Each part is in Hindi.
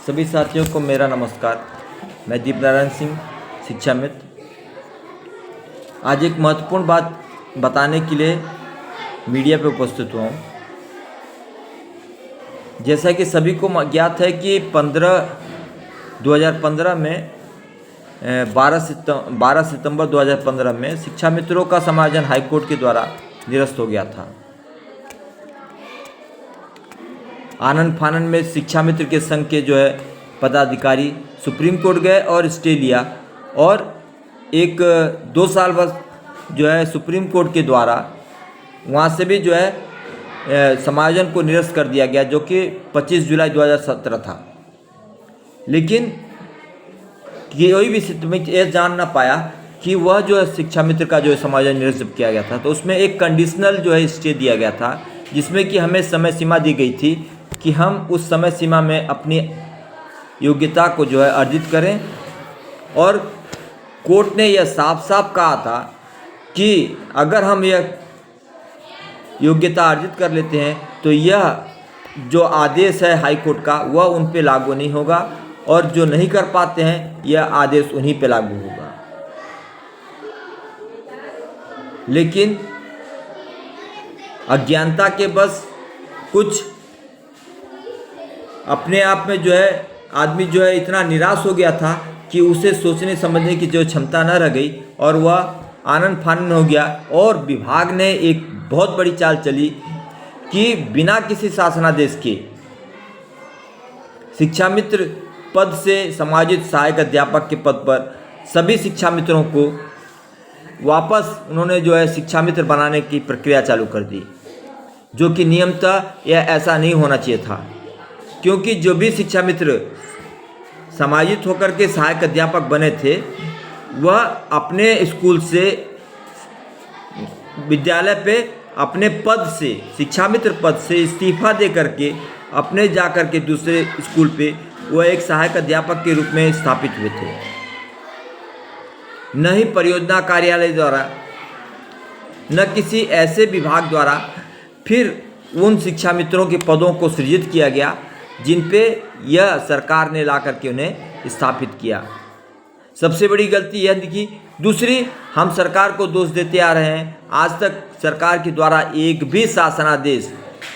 सभी साथियों को मेरा नमस्कार। मैं दीप नारायण सिंह, शिक्षा मित्र। आज एक महत्वपूर्ण बात बताने के लिए मीडिया पे उपस्थित हुआ हूँ। जैसा कि सभी को ज्ञात है कि 2015 में 12 सितंबर 2015 में शिक्षा मित्रों का समायोजन हाईकोर्ट के द्वारा निरस्त हो गया था। आनन फानन में शिक्षा मित्र के संघ के पदाधिकारी सुप्रीम कोर्ट गए और स्टे लिया, और 2 साल बस सुप्रीम कोर्ट के द्वारा वहाँ से भी समायोजन को निरस्त कर दिया गया, जो कि 25 जुलाई 2017 था। लेकिन कोई भी शिक्षामित्र ये जान ना पाया कि वह शिक्षा मित्र का समायोजन निरस्त किया गया था। तो उसमें एक कंडीशनल स्टे दिया गया था, जिसमें कि हमें समय सीमा दी गई थी कि हम उस समय सीमा में अपनी योग्यता को अर्जित करें। और कोर्ट ने यह साफ साफ कहा था कि अगर हम यह योग्यता अर्जित कर लेते हैं तो यह जो आदेश है हाई कोर्ट का वह उन पे लागू नहीं होगा, और जो नहीं कर पाते हैं यह आदेश उन्हीं पे लागू होगा। लेकिन अज्ञानता के बस कुछ अपने आप में आदमी इतना निराश हो गया था कि उसे सोचने समझने की क्षमता न रह गई, और वह आनन फानन हो गया। और विभाग ने एक बहुत बड़ी चाल चली कि बिना किसी शासनादेश के शिक्षा मित्र पद से समायोजित सहायक अध्यापक के पद पर सभी शिक्षा मित्रों को वापस उन्होंने शिक्षा मित्र बनाने की प्रक्रिया चालू कर दी, जो कि नियमतः यह ऐसा नहीं होना चाहिए था। क्योंकि जो भी शिक्षा मित्र समायोजित होकर के सहायक अध्यापक बने थे, वह अपने स्कूल से विद्यालय पे अपने पद से, शिक्षा मित्र पद से इस्तीफा दे करके अपने जा कर के दूसरे स्कूल पे वह एक सहायक अध्यापक के रूप में स्थापित हुए थे। न ही परियोजना कार्यालय द्वारा, न किसी ऐसे विभाग द्वारा फिर उन शिक्षा मित्रों के पदों को सृजित किया गया जिन पे यह सरकार ने ला करके उन्हें स्थापित किया। सबसे बड़ी गलती यह दिखी। दूसरी, हम सरकार को दोष देते आ रहे हैं। आज तक सरकार के द्वारा एक भी शासनादेश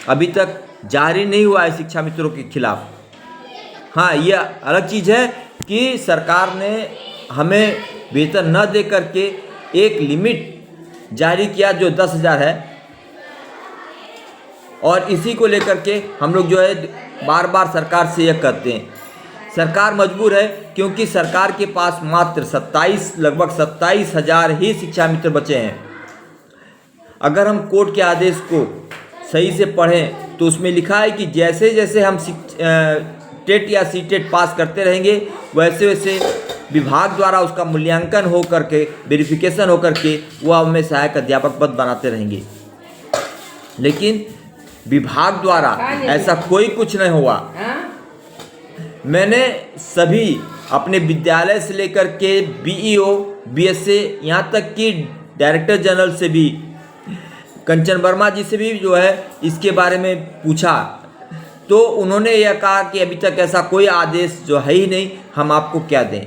अभी तक जारी नहीं हुआ है शिक्षा मित्रों के खिलाफ। हाँ, यह अलग चीज़ है कि सरकार ने हमें वेतन न दे करके एक लिमिट जारी किया जो 10,000 है, और इसी को लेकर के हम लोग बार बार सरकार से यह कहते हैं। सरकार मजबूर है, क्योंकि सरकार के पास मात्र लगभग 27,000 ही शिक्षा मित्र बचे हैं। अगर हम कोर्ट के आदेश को सही से पढ़ें तो उसमें लिखा है कि जैसे जैसे हम टेट या सीटेट पास करते रहेंगे, वैसे वैसे विभाग द्वारा उसका मूल्यांकन हो करके, वेरिफिकेशन हो करके वह हमें सहायक अध्यापक पद बनाते रहेंगे। लेकिन विभाग द्वारा ऐसा कोई कुछ नहीं हुआ। मैंने सभी अपने विद्यालय से लेकर के बीईओ, बीएसए, यहाँ तक कि डायरेक्टर जनरल से भी, कंचन वर्मा जी से भी इसके बारे में पूछा, तो उन्होंने यह कहा कि अभी तक ऐसा कोई आदेश है ही नहीं, हम आपको क्या दें।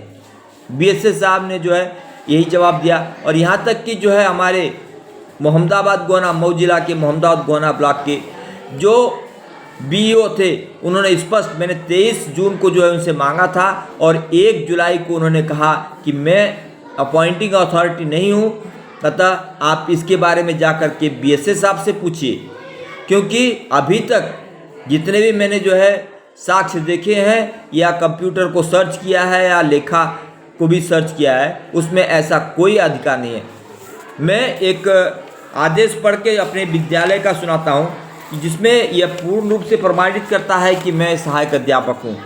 बीएसए साहब ने यही जवाब दिया। और यहाँ तक कि हमारे मोहम्मदाबाद गोना, मऊ जिला के मोहम्मदाबाद गोना ब्लॉक के जो बीईओ थे, उन्होंने स्पष्ट, मैंने 23 जून को उनसे मांगा था, और 1 जुलाई को उन्होंने कहा कि मैं अपॉइंटिंग अथॉरिटी नहीं हूँ, तथा आप इसके बारे में जा कर के बीएसए साहब से पूछिए। क्योंकि अभी तक जितने भी मैंने साक्ष्य देखे हैं, या कंप्यूटर को सर्च किया है या लेखा को भी सर्च किया है, उसमें ऐसा कोई अधिकार नहीं है। मैं एक आदेश पढ़ के अपने विद्यालय का सुनाता हूँ, जिसमें यह पूर्ण रूप से प्रमाणित करता है कि मैं सहायक अध्यापक हूँ।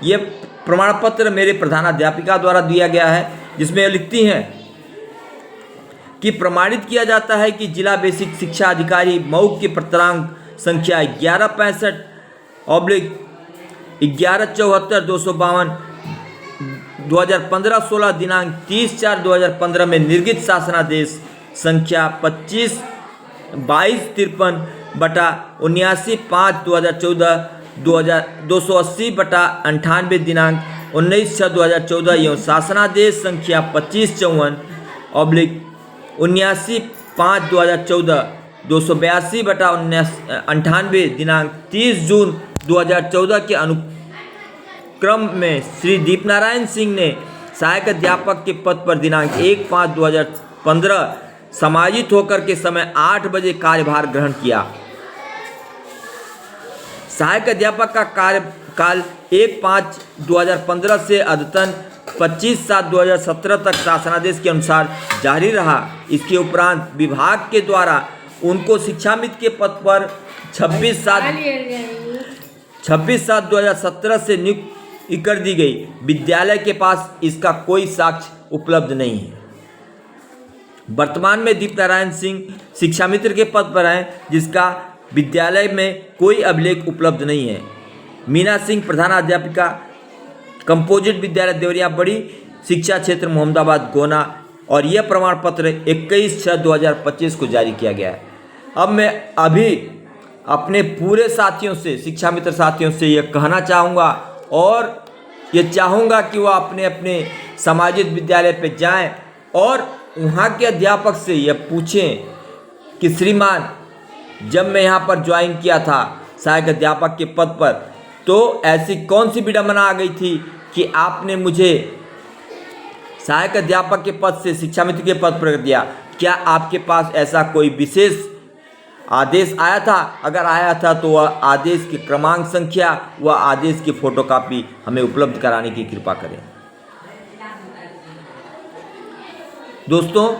यह प्रमाण पत्र मेरे प्रधानाध्यापिका द्वारा दिया गया है, जिसमें यह लिखती हैं कि प्रमाणित किया जाता है कि जिला बेसिक शिक्षा अधिकारी मऊ के पत्रांक संख्या 1165/1174/252 2015-16 दिनांक 30/4/2015 में निर्गत शासनादेश संख्या 2253/79/5/2014 280/98 दिनांक 19/6/2014 एवं शासनादेश संख्या 2554/79/5/2014 282/98 दिनांक 30 जून 2014 के अनुक्रम में श्री दीपनारायण सिंह ने सहायक अध्यापक के पद पर दिनांक 1/5/2015 समाहित होकर के समय 8 बजे कार्यभार ग्रहण किया। सहायक अध्यापक का कार्यकाल 1/5/2015 से अद्यतन 25/7/2017 तक शासनादेश के अनुसार जारी रहा। इसके उपरांत विभाग के द्वारा उनको शिक्षामित्र के पद पर 26/7/2017 से नियुक्त कर दी गई। विद्यालय के पास इसका कोई साक्ष्य उपलब्ध नहीं है। वर्तमान में दीपनारायण सिंह शिक्षामित्र के पद पर हैं, जिसका विद्यालय में कोई अभिलेख उपलब्ध नहीं है। मीना सिंह प्रधानाध्यापिका, कंपोजिट विद्यालय देवरिया बड़ी, शिक्षा क्षेत्र मोहम्मदाबाद गोना, और यह प्रमाण पत्र 21/6/2025 को जारी किया गया है। अब मैं अपने पूरे साथियों से, शिक्षा मित्र साथियों से यह कहना चाहूँगा और ये चाहूँगा कि वह अपने अपने समाजित विद्यालय पे जाएं और वहाँ के अध्यापक से यह पूछें कि श्रीमान, जब मैं यहाँ पर ज्वाइन किया था सहायक अध्यापक के पद पर, तो ऐसी कौन सी विडंबना आ गई थी कि आपने मुझे सहायक अध्यापक के पद से शिक्षा मित्र के पद पर दिया? क्या आपके पास ऐसा कोई विशेष आदेश आया था? अगर आया था तो वह आदेश की क्रमांक संख्या, वह आदेश की फोटोकॉपी हमें उपलब्ध कराने की कृपा करें। दोस्तों,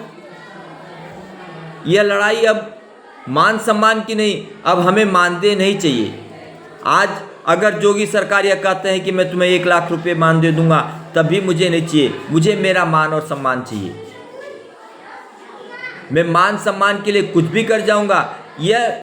यह लड़ाई अब मान सम्मान की नहीं, अब हमें मानदेय नहीं चाहिए। आज अगर जोगी सरकार यह कहते हैं कि मैं तुम्हें 1 लाख रुपए मानदेय दूंगा, तब भी मुझे नहीं चाहिए। मुझे मेरा मान और सम्मान चाहिए। मैं मान सम्मान के लिए कुछ भी कर जाऊंगा। यह